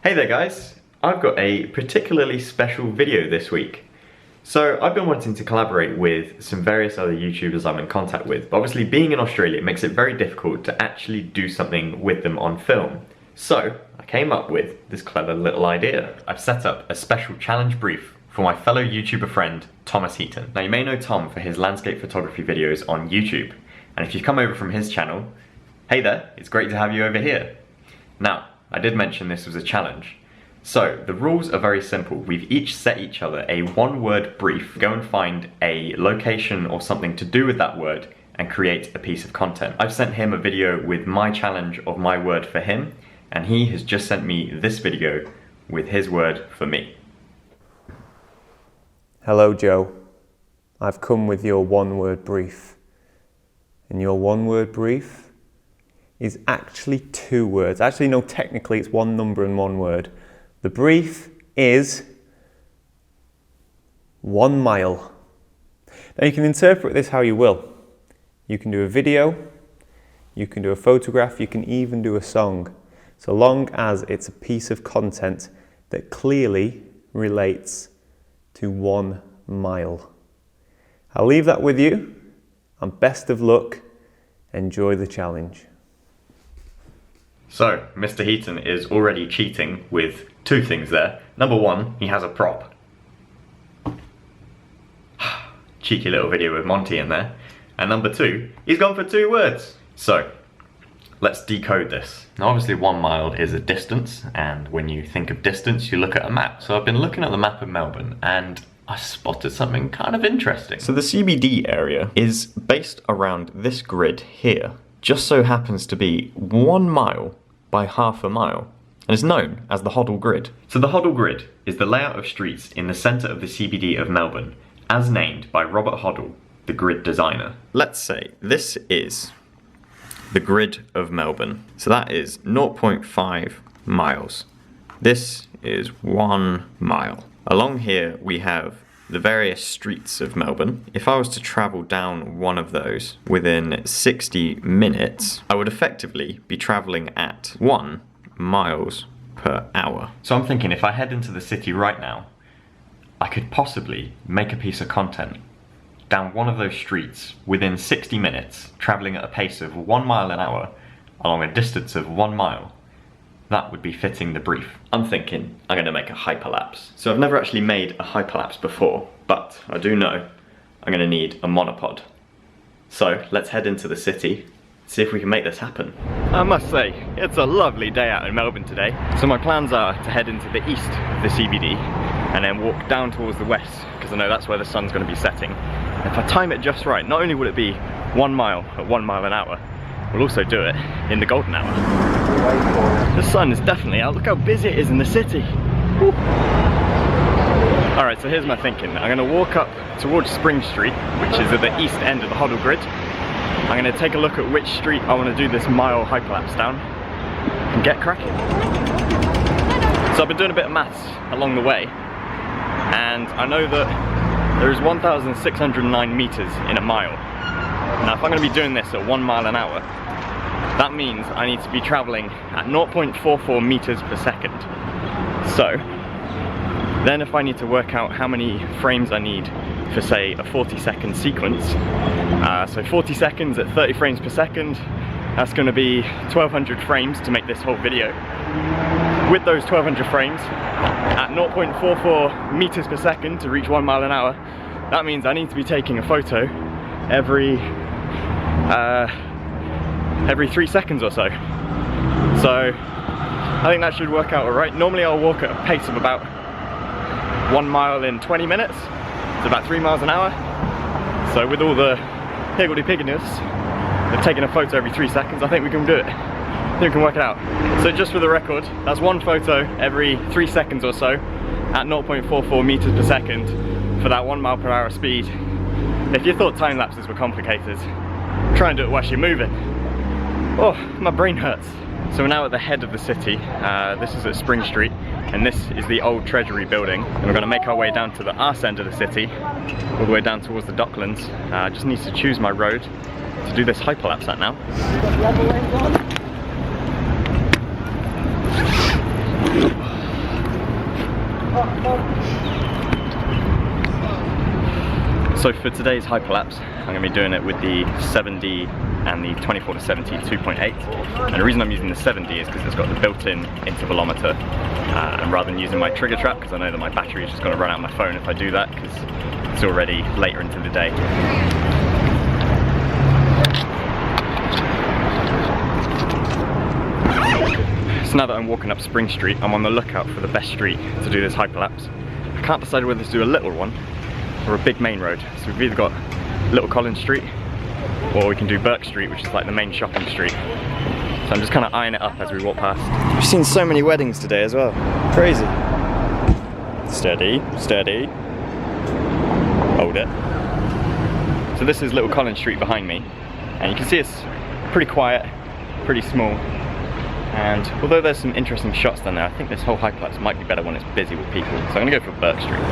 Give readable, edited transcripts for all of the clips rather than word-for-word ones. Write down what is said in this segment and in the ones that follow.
Hey there guys, I've got a particularly special video this week. So I've been wanting to collaborate with some various other YouTubers I'm in contact with, but obviously being in Australia makes it very difficult to actually do something with them on film. So I came up with this clever little idea. I've set up a special challenge brief for my fellow YouTuber friend, Thomas Heaton. Now you may know Tom for his landscape photography videos on YouTube, and if you've come over from his channel, hey there, it's great to have you over here. Now, I did mention this was a challenge. So, the rules are very simple. We've each set each other a one-word brief. Go and find a location or something to do with that word and create a piece of content. I've sent him a video with my challenge of my word for him, and he has just sent me this video with his word for me. Hello Joe, I've come with your one-word brief. And your one-word brief is actually two words. Actually, no, technically it's one number and one word. The brief is 1 mile. Now you can interpret this how you will. You can do a video, you can do a photograph, you can even do a song, so long as it's a piece of content that clearly relates to 1 mile. I'll leave that with you, and best of luck. Enjoy the challenge. So, Mr. Heaton is already cheating with two things there. Number one, he has a prop. Cheeky little video with Monty in there. And number two, he's gone for 2 words. So, let's decode this. Now obviously 1 mile is a distance, and when you think of distance, you look at a map. So I've been looking at the map of Melbourne, and I spotted something kind of interesting. So the CBD area is based around this grid here. Just so happens to be 1 mile by half a mile, and is known as the Hodel Grid. So the Hodel Grid is the layout of streets in the centre of the CBD of Melbourne, as named by Robert Hodel, the grid designer. Let's say this is the grid of Melbourne. So that is 0.5 miles. This is 1 mile. Along here we have the various streets of Melbourne. If I was to travel down one of those within 60 minutes, I would effectively be traveling at 1 miles per hour. So I'm thinking if I head into the city right now, I could possibly make a piece of content down one of those streets within 60 minutes, traveling at a pace of 1 mile an hour along a distance of 1 mile. That would be fitting the brief. I'm thinking I'm going to make a hyperlapse. So I've never actually made a hyperlapse before, but I do know I'm going to need a monopod. So let's head into the city, see if we can make this happen. I must say, it's a lovely day out in Melbourne today. So my plans are to head into the east of the CBD and then walk down towards the west, because I know that's where the sun's going to be setting. And if I time it just right, not only will it be 1 mile at 1 mile an hour, we'll also do it in the golden hour. The sun is definitely out. Look how busy it is in the city. Woo. Alright, so here's my thinking. I'm going to walk up towards Spring Street, which is at the east end of the Hodel Grid. I'm going to take a look at which street I want to do this mile hyperlapse down and get cracking. So I've been doing a bit of maths along the way, and I know that there is 1,609 meters in a mile. Now if I'm going to be doing this at 1 mile an hour, that means I need to be traveling at 0.44 meters per second. So then if I need to work out how many frames I need for say a 40-second sequence, so 40 seconds at 30 frames per second, that's going to be 1200 frames to make this whole video. With those 1200 frames at 0.44 meters per second to reach 1 mile an hour, that means I need to be taking a photo every 3 seconds or so. So I think that should work out alright. Normally I'll walk at a pace of about 1 mile in 20 minutes. It's about 3 miles an hour. So with all the higgledy-pigginess of taking a photo every 3 seconds, I think we can do it. I think we can work it out. So just for the record, that's 1 photo every 3 seconds or so at 0.44 meters per second for that 1 mile per hour speed. If you thought time lapses were complicated, try and do it whilst you're moving. Oh, my brain hurts. So we're now at the head of the city. This is at Spring Street, and this is the old Treasury building. And we're going to make our way down to the arse end of the city, all the way down towards the Docklands. I just need to choose my road to do this hyperlapse at now. So for today's hyperlapse, I'm going to be doing it with the 7D and the 24-70 2.8. And the reason I'm using the 7D is because it's got the built-in intervalometer. And rather than using my trigger trap, because I know that my battery is just going to run out of my phone if I do that, because it's already later into the day. So now that I'm walking up Spring Street, I'm on the lookout for the best street to do this hyperlapse. I can't decide whether to do a little one or a big main road. So we've either got Little Collins Street or we can do Burke Street, which is like the main shopping street. So I'm just kind of eyeing it up as we walk past. We've seen so many weddings today as well. Crazy. Steady, steady. Hold it. So this is Little Collins Street behind me. And you can see it's pretty quiet, pretty small. And although there's some interesting shots down there, I think this whole hyperlapse might be better when it's busy with people. So I'm gonna go for Burke Street.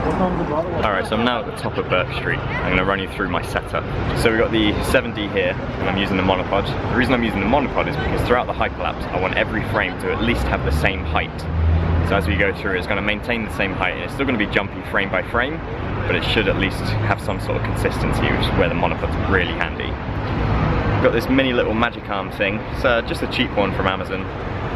Alright, so I'm now at the top of Burke Street. I'm gonna run you through my setup. So we've got the 7D here, and I'm using the monopod. The reason I'm using the monopod is because throughout the hyperlapse, I want every frame to at least have the same height. So as we go through, it's gonna maintain the same height, and it's still gonna be jumpy frame by frame, but it should at least have some sort of consistency, which is where the monopod's really handy. Got this mini little magic arm thing. It's just a cheap one from Amazon,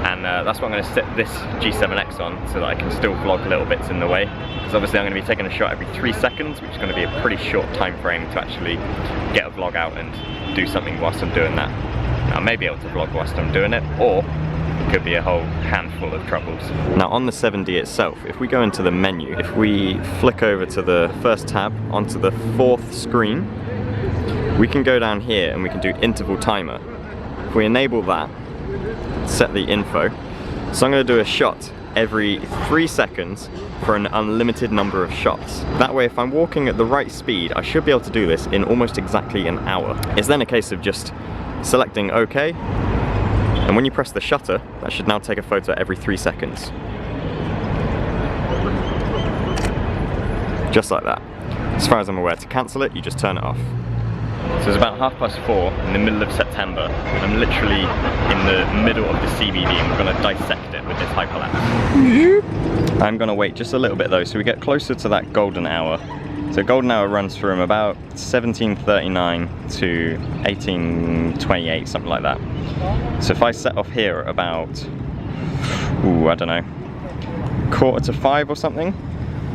and that's what I'm going to set this G7X on so that I can still vlog little bits in the way, because obviously I'm going to be taking a shot every 3 seconds, which is going to be a pretty short time frame to actually get a vlog out and do something whilst I'm doing that. Now I may be able to vlog whilst I'm doing it, or it could be a whole handful of troubles. Now on the 7D itself, if we go into the menu, if we flick over to the first tab onto the 4th screen, we can go down here and we can do interval timer. If we enable that, set the info. So I'm going to do a shot every 3 seconds for an unlimited number of shots. That way if I'm walking at the right speed, I should be able to do this in almost exactly an hour. It's then a case of just selecting OK, and when you press the shutter, that should now take a photo every 3 seconds. Just like that. As far as I'm aware, to cancel it, you just turn it off. So it's about 4:30 in the middle of September, and I'm literally in the middle of the CBD, and we're going to dissect it with this hyperlapse. I'm going to wait just a little bit though, so we get closer to that golden hour. So golden hour runs from about 17:39 to 18:28, something like that. So if I set off here at about, I don't know, 4:45 or something,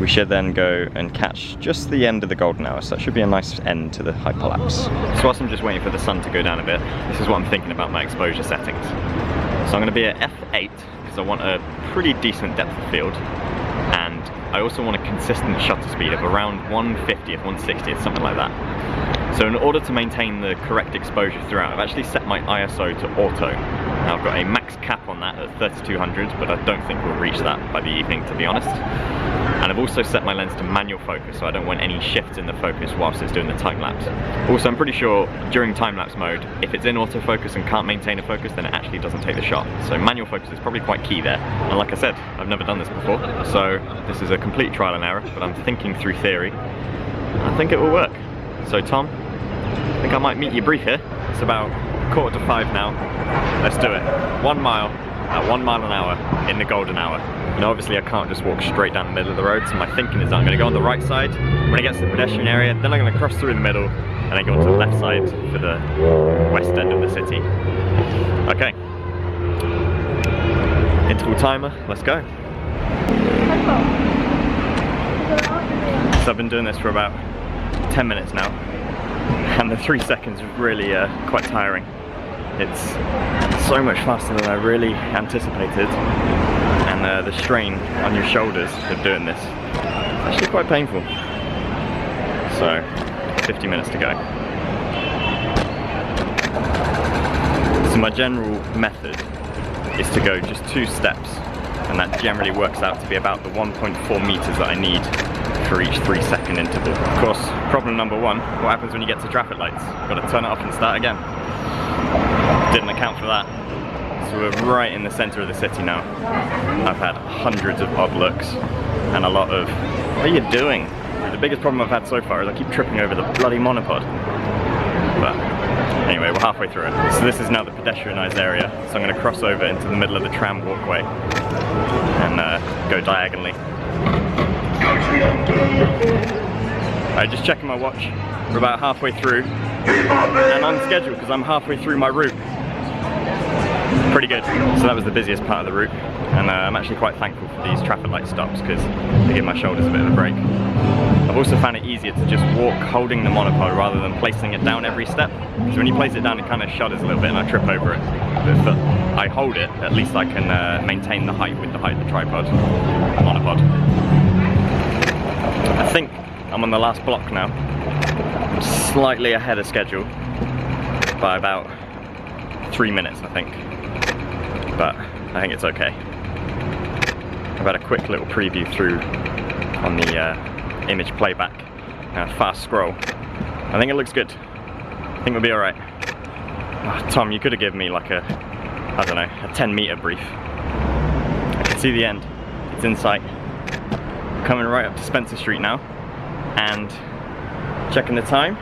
we should then go and catch just the end of the golden hour, so that should be a nice end to the hyperlapse. So whilst I'm just waiting for the sun to go down a bit, this is what I'm thinking about my exposure settings. So I'm going to be at f8 because I want a pretty decent depth of field, and I also want a consistent shutter speed of around 1/50th, 1/60th, something like that. So in order to maintain the correct exposure throughout, I've actually set my ISO to auto. Now I've got a max cap on that at 3200, but I don't think we'll reach that by the evening, to be honest. And I've also set my lens to manual focus, so I don't want any shifts in the focus whilst it's doing the time lapse. Also, I'm pretty sure during time lapse mode, if it's in autofocus and can't maintain a focus, then it actually doesn't take the shot. So manual focus is probably quite key there. And like I said, I've never done this before, so this is a complete trial and error, but I'm thinking through theory. I think it will work. So Tom, I think I might meet you brief here. It's about 4:45 now. Let's do it. 1 mile at 1 mile an hour in the golden hour. Now obviously I can't just walk straight down the middle of the road, so my thinking is that I'm going to go on the right side when it gets to the pedestrian area, then I'm going to cross through the middle and then go onto the left side for the west end of the city. Okay. Interval timer, let's go. So I've been doing this for about 10 minutes now, and the 3 seconds was really quite tiring. It's so much faster than I really anticipated, and the strain on your shoulders of doing this is actually quite painful. So 50 minutes to go. So my general method is to go just 2 steps, and that generally works out to be about the 1.4 meters that I need for each 3-second interval. Of course, problem number 1, what happens when you get to traffic lights? You've got to turn it off and start again. Didn't account for that. So we're right in the center of the city now. I've had hundreds of odd looks and a lot of, what are you doing? The biggest problem I've had so far is I keep tripping over the bloody monopod. But anyway, we're halfway through it. So this is now the pedestrianised area. So I'm going to cross over into the middle of the tram walkway and go diagonally. Alright, just checking my watch. We're about halfway through and on schedule because I'm halfway through my route. Pretty good. So that was the busiest part of the route, and I'm actually quite thankful for these traffic light stops because they give my shoulders a bit of a break. I've also found it easier to just walk holding the monopod rather than placing it down every step, because when you place it down it kind of shudders a little bit and I trip over it. But if I hold it, at least I can maintain the height with the height of the tripod, monopod. I think I'm on the last block now. I'm slightly ahead of schedule by about 3 minutes, I think. But I think it's okay. I've had a quick little preview through on the image playback and a fast scroll. I think it looks good. I think we'll be alright. Oh, Tom, you could have given me like a, I don't know, a 10-meter brief. I can see the end. It's in sight. Coming right up to Spencer Street now, and checking the time.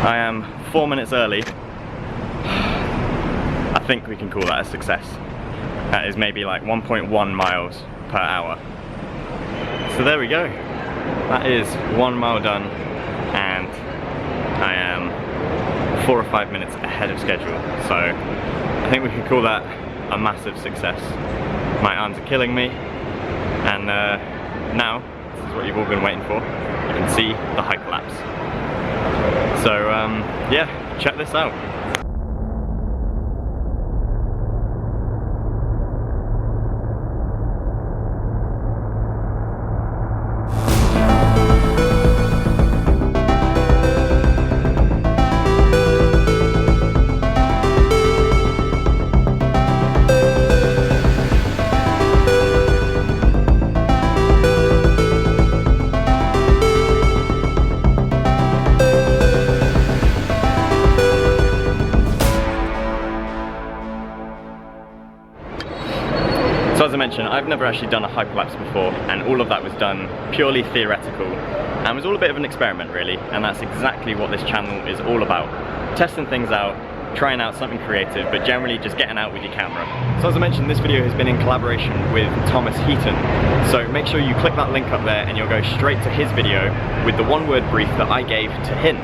I am 4 minutes early. I think we can call that a success. That is maybe like 1.1 miles per hour. So there we go. That is 1 mile done, and I am 4 or 5 minutes ahead of schedule. So I think we can call that a massive success. My arms are killing me, and now, this is what you've all been waiting for, you can see the Hyperlapse. So yeah, check this out. So as I mentioned, I've never actually done a hyperlapse before, and all of that was done purely theoretical and was all a bit of an experiment really, and that's exactly what this channel is all about. Testing things out, trying out something creative, but generally just getting out with your camera. So as I mentioned, this video has been in collaboration with Thomas Heaton, so make sure you click that link up there and you'll go straight to his video with the one-word brief that I gave to him.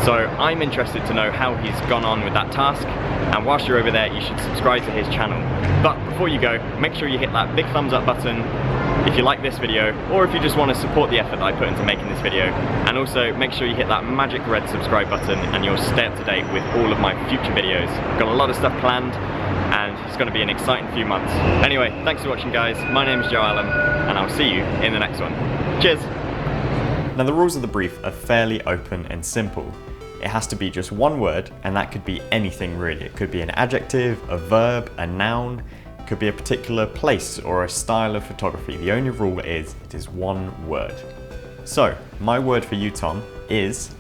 So I'm interested to know how he's gone on with that task, and whilst you're over there you should subscribe to his channel. But before you go, make sure you hit that big thumbs up button if you like this video, or if you just want to support the effort that I put into making this video, and also make sure you hit that magic red subscribe button and you'll stay up to date with all of my future videos. I've got a lot of stuff planned and it's going to be an exciting few months. Anyway, thanks for watching guys, my name is Joe Allam and I'll see you in the next one. Cheers! Now the rules of the brief are fairly open and simple. It has to be just one word, and that could be anything really. It could be an adjective, a verb, a noun, it could be a particular place or a style of photography. The only rule is it is one word. So, my word for you, Tom, is